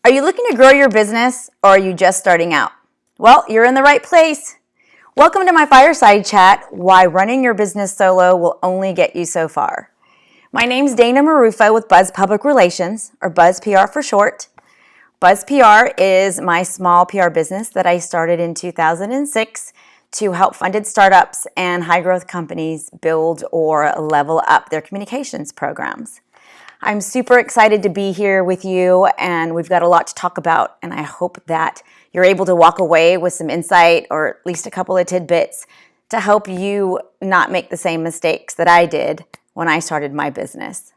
Are you looking to grow your business or are you just starting out? Well, you're in the right place. Welcome to my Fireside Chat, Why Running Your Business Solo Will Only Get You So Far. My name's Dana Marruffo with Buzz Public Relations, or Buzz PR for short. Buzz PR is my small PR business that I started in 2006 to help funded startups and high-growth companies build or level up their communications programs. I'm super excited to be here with you, and we've got a lot to talk about, and I hope that you're able to walk away with some insight or at least a couple of tidbits to help you not make the same mistakes that I did when I started my business.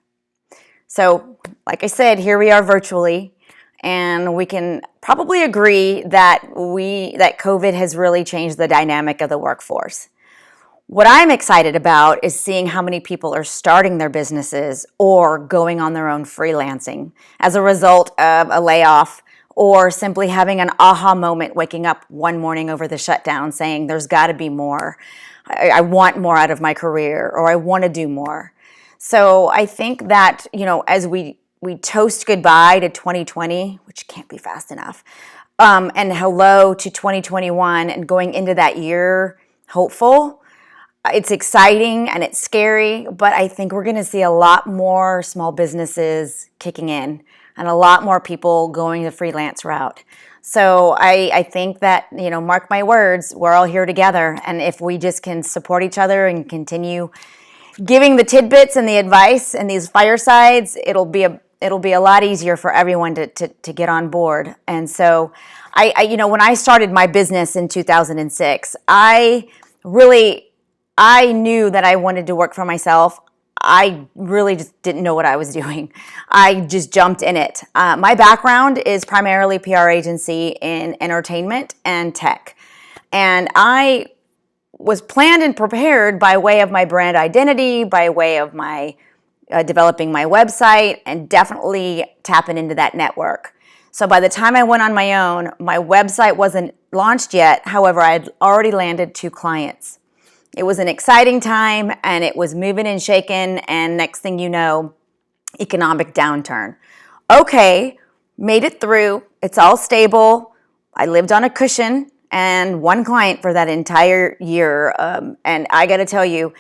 So, like I said, here we are virtually, and we can probably agree that COVID has really changed the dynamic of the workforce. What I'm excited about is seeing how many people are starting their businesses or going on their own freelancing as a result of a layoff or simply having an aha moment waking up one morning over the shutdown saying there's got to be more. I want more out of my career, or I want to do more. So I think that, as we toast goodbye to 2020, which can't be fast enough, and hello to 2021 and going into that year hopeful. It's exciting and it's scary, but I think we're going to see a lot more small businesses kicking in and a lot more people going the freelance route. So I think that, mark my words, we're all here together. And if we just can support each other and continue giving the tidbits and the advice and these firesides, it'll be a lot easier for everyone to get on board. And so when I started my business in 2006, I knew that I wanted to work for myself. I really just didn't know what I was doing. I just jumped in it. My background is primarily PR agency in entertainment and tech. And I was planned and prepared by way of my brand identity, by way of my developing my website, and definitely tapping into that network. So by the time I went on my own, my website wasn't launched yet. However, I had already landed 2 clients. It was an exciting time, and it was moving and shaking, and next thing you know, economic downturn. Okay, made it through. It's all stable. I lived on a cushion and 1 client for that entire year, and I got to tell you,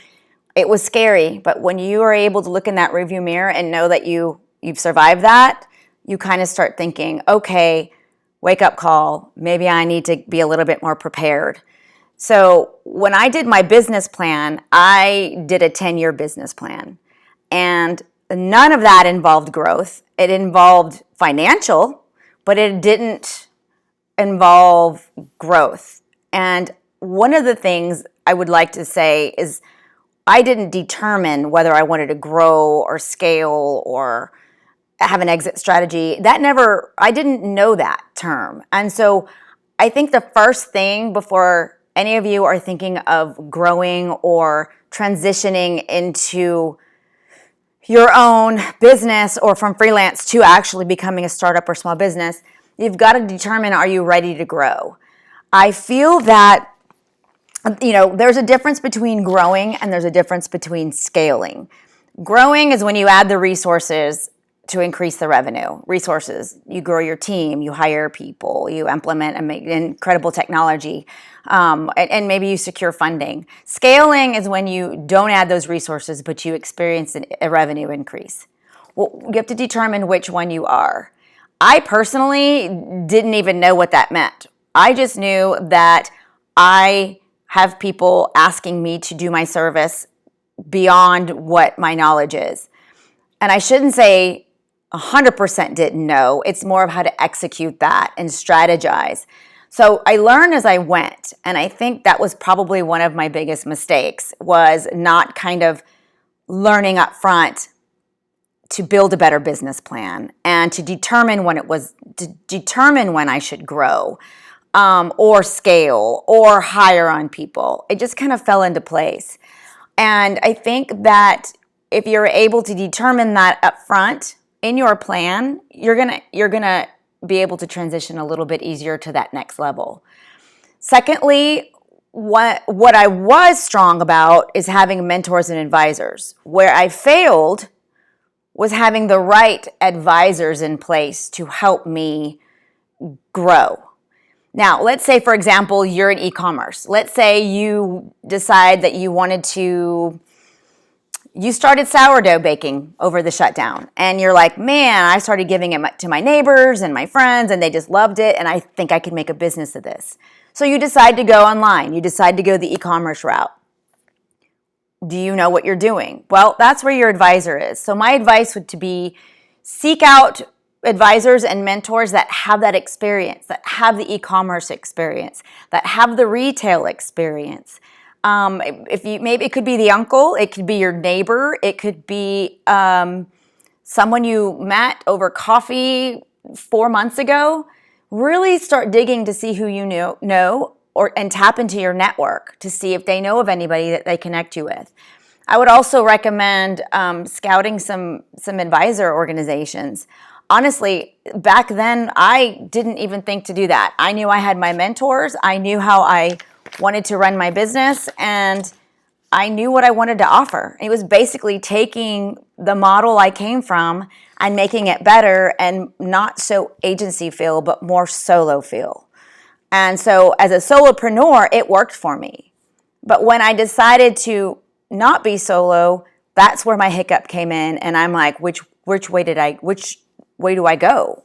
it was scary, but when you are able to look in that rearview mirror and know that you've survived that, you kind of start thinking, okay, wake up call, maybe I need to be a little bit more prepared. So when I did my business plan, I did a 10-year business plan. And none of that involved growth. It involved financial, but it didn't involve growth. And one of the things I would like to say is I didn't determine whether I wanted to grow or scale or have an exit strategy. I didn't know that term. And so I think the first thing before any of you are thinking of growing or transitioning into your own business or from freelance to actually becoming a startup or small business, you've got to determine, are you ready to grow? I feel that, there's a difference between growing and there's a difference between scaling. Growing is when you add the resources to increase the revenue. Resources, you grow your team, you hire people, you implement incredible technology, and maybe you secure funding. Scaling is when you don't add those resources, but you experience a revenue increase. Well, you have to determine which one you are. I personally didn't even know what that meant. I just knew that I have people asking me to do my service beyond what my knowledge is. And I shouldn't say 100% didn't know. It's more of how to execute that and strategize. So I learned as I went, and I think that was probably one of my biggest mistakes, was not kind of learning up front to build a better business plan and to determine when I should grow or scale or hire on people. It just kind of fell into place. And I think that if you're able to determine that up front in your plan, you're gonna be able to transition a little bit easier to that next level. Secondly, what I was strong about is having mentors and advisors. Where I failed was having the right advisors in place to help me grow. Now, let's say, for example, you're in e-commerce. Let's say you decide that you started sourdough baking over the shutdown, and you're like, man, I started giving it to my neighbors and my friends, and they just loved it, and I think I could make a business of this. So you decide to go online. You decide to go the e-commerce route. Do you know what you're doing? Well, that's where your advisor is. So my advice would to be seek out advisors and mentors that have that experience, that have the e-commerce experience, that have the retail experience. If you maybe it could be the uncle, it could be your neighbor, it could be someone you met over coffee 4 months ago. Really start digging to see who you know and tap into your network to see if they know of anybody that they connect you with. I would also recommend scouting some advisor organizations. Honestly, back then, I didn't even think to do that. I knew I had my mentors. I knew how I wanted to run my business, and I knew what I wanted to offer. It was basically taking the model I came from and making it better, and not so agency feel, but more solo feel. And so as a solopreneur, it worked for me. But when I decided to not be solo, that's where my hiccup came in. And I'm like, which way do I go?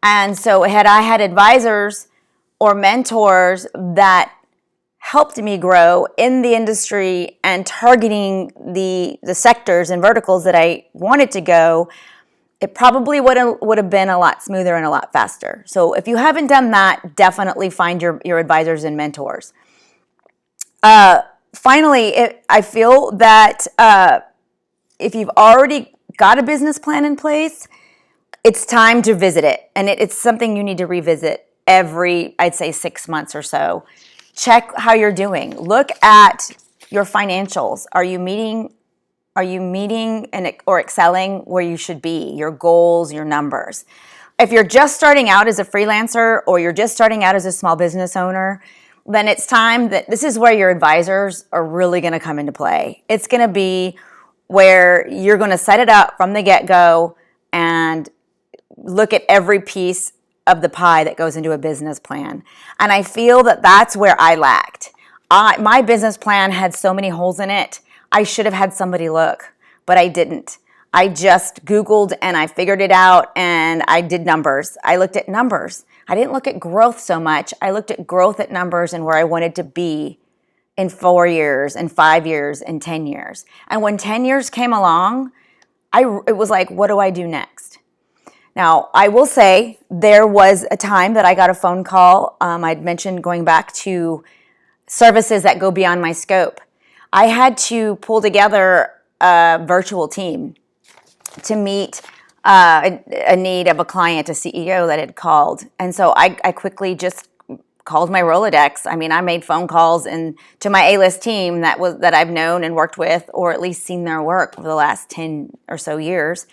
And so had I had advisors or mentors that helped me grow in the industry and targeting the sectors and verticals that I wanted to go, it probably would have been a lot smoother and a lot faster. So if you haven't done that, definitely find your advisors and mentors. Finally, I feel that if you've already got a business plan in place, it's time to visit it. And it's something you need to revisit every, I'd say, 6 months or so. Check how you're doing. Look at your financials. Are you meeting or excelling where you should be, your goals, your numbers? If you're just starting out as a freelancer or you're just starting out as a small business owner, then it's time that this is where your advisors are really going to come into play. It's going to be where you're going to set it up from the get-go and look at every piece of the pie that goes into a business plan. And I feel that that's where I lacked. My business plan had so many holes in it. I should have had somebody look, but I didn't. I just Googled and I figured it out, and I did numbers. I looked at numbers. I didn't look at growth so much. I looked at growth at numbers and where I wanted to be in 4 years, in 5 years, in 10 years. And when 10 years came along, it was like, what do I do next? Now, I will say there was a time that I got a phone call. I'd mentioned going back to services that go beyond my scope. I had to pull together a virtual team to meet a need of a client, a CEO that had called. And so I quickly just called my Rolodex. I mean, I made phone calls to my A-list team that I've known and worked with, or at least seen their work over the last 10 or so years,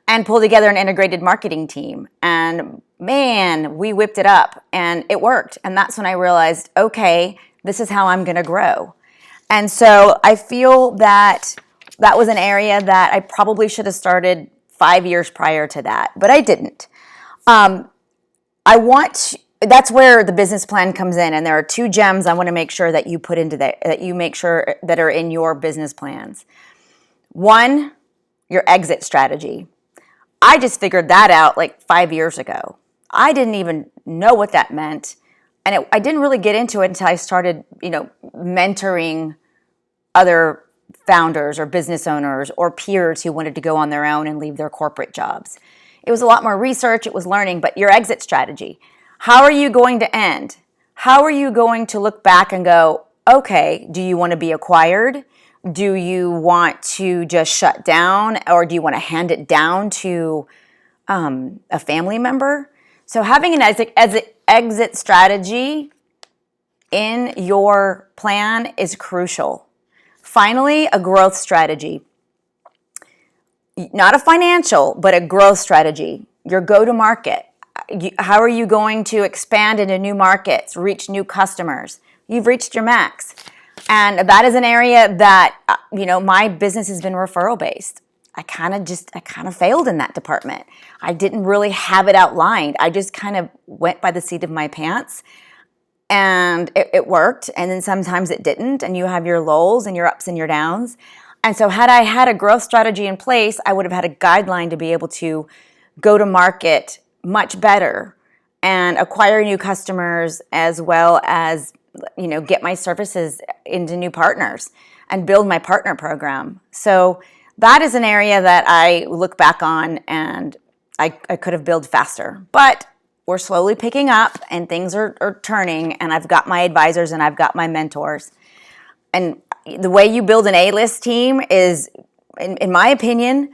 and pulled together an integrated marketing team. And man, we whipped it up and it worked. And that's when I realized, okay, this is how I'm going to grow. And so I feel that that was an area that I probably should have started 5 years prior to that, but I didn't. That's where the business plan comes in, and there are 2 gems I want to make sure that you put into that you make sure that are in your business plans. 1, your exit strategy. I just figured that out like 5 years ago. I didn't even know what that meant, and I didn't really get into it until I started, mentoring other founders or business owners or peers who wanted to go on their own and leave their corporate jobs. It was a lot more research, it was learning, but your exit strategy. How are you going to end? How are you going to look back and go, okay, do you want to be acquired? Do you want to just shut down, or do you want to hand it down to a family member? So having an exit strategy in your plan is crucial. Finally, a growth strategy. Not a financial, but a growth strategy. Your go-to-market. How are you going to expand into new markets, reach new customers? You've reached your max. And that is an area that, my business has been referral based. I kind of failed in that department. I didn't really have it outlined. I just kind of went by the seat of my pants, and it worked. And then sometimes it didn't, and you have your lulls and your ups and your downs. And so had I had a growth strategy in place, I would have had a guideline to be able to go to market much better and acquire new customers, as well as, get my services into new partners and build my partner program. So that is an area that I look back on, and I could have built faster. But we're slowly picking up, and things are turning, and I've got my advisors and I've got my mentors. And the way you build an A-list team is, in my opinion,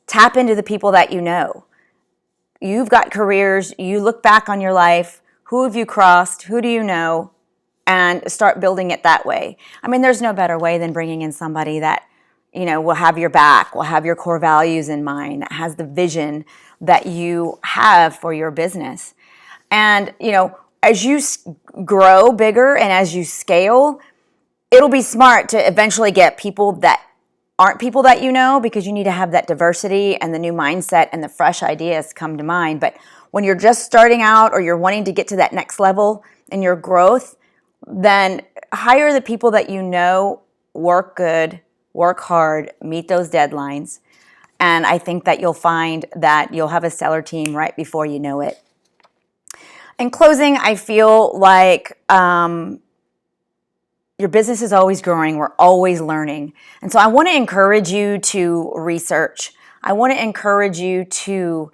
tap into the people that you know. You've got careers, you look back on your life, who have you crossed, who do you know, and start building it that way. I mean, there's no better way than bringing in somebody that, will have your back, will have your core values in mind, that has the vision that you have for your business. And, as you grow bigger and as you scale, it'll be smart to eventually get people that aren't people that you know, because you need to have that diversity and the new mindset and the fresh ideas come to mind. But when you're just starting out, or you're wanting to get to that next level in your growth, then hire the people that you know work good, work hard, meet those deadlines. And I think that you'll find that you'll have a stellar team right before you know it. In closing, I feel like your business is always growing. We're always learning. And so I want to encourage you to research. I want to encourage you to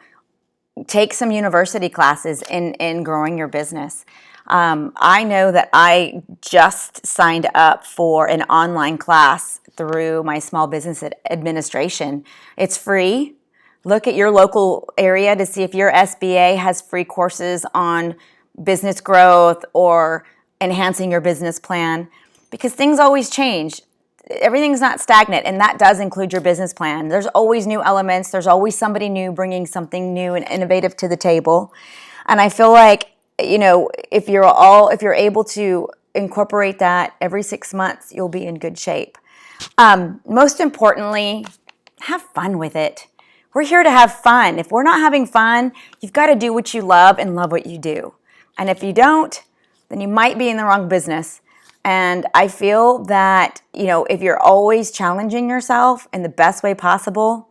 take some university classes in growing your business. I know that I just signed up for an online class through my small business administration. It's free. Look at your local area to see if your SBA has free courses on business growth or enhancing your business plan, because things always change. Everything's not stagnant, and that does include your business plan. There's always new elements. There's always somebody new bringing something new and innovative to the table. And I feel like, if you're able to incorporate that every 6 months, you'll be in good shape. Most importantly, have fun with it. We're here to have fun. If we're not having fun, you've got to do what you love and love what you do. And if you don't, then you might be in the wrong business. And I feel that, if you're always challenging yourself in the best way possible,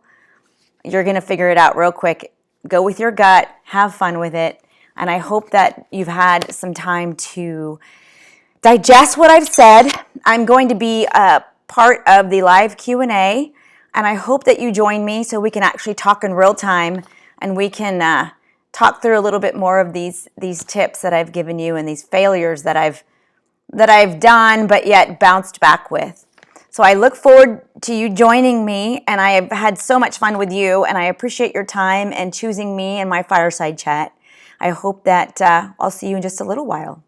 you're going to figure it out real quick. Go with your gut, have fun with it. And I hope that you've had some time to digest what I've said. I'm going to be a part of the live Q&A, and I hope that you join me so we can actually talk in real time, and we can talk through a little bit more of these tips that I've given you, and these failures that I've done but yet bounced back with. So I look forward to you joining me, and I have had so much fun with you, and I appreciate your time and choosing me in my Fireside chat. I hope that I'll see you in just a little while.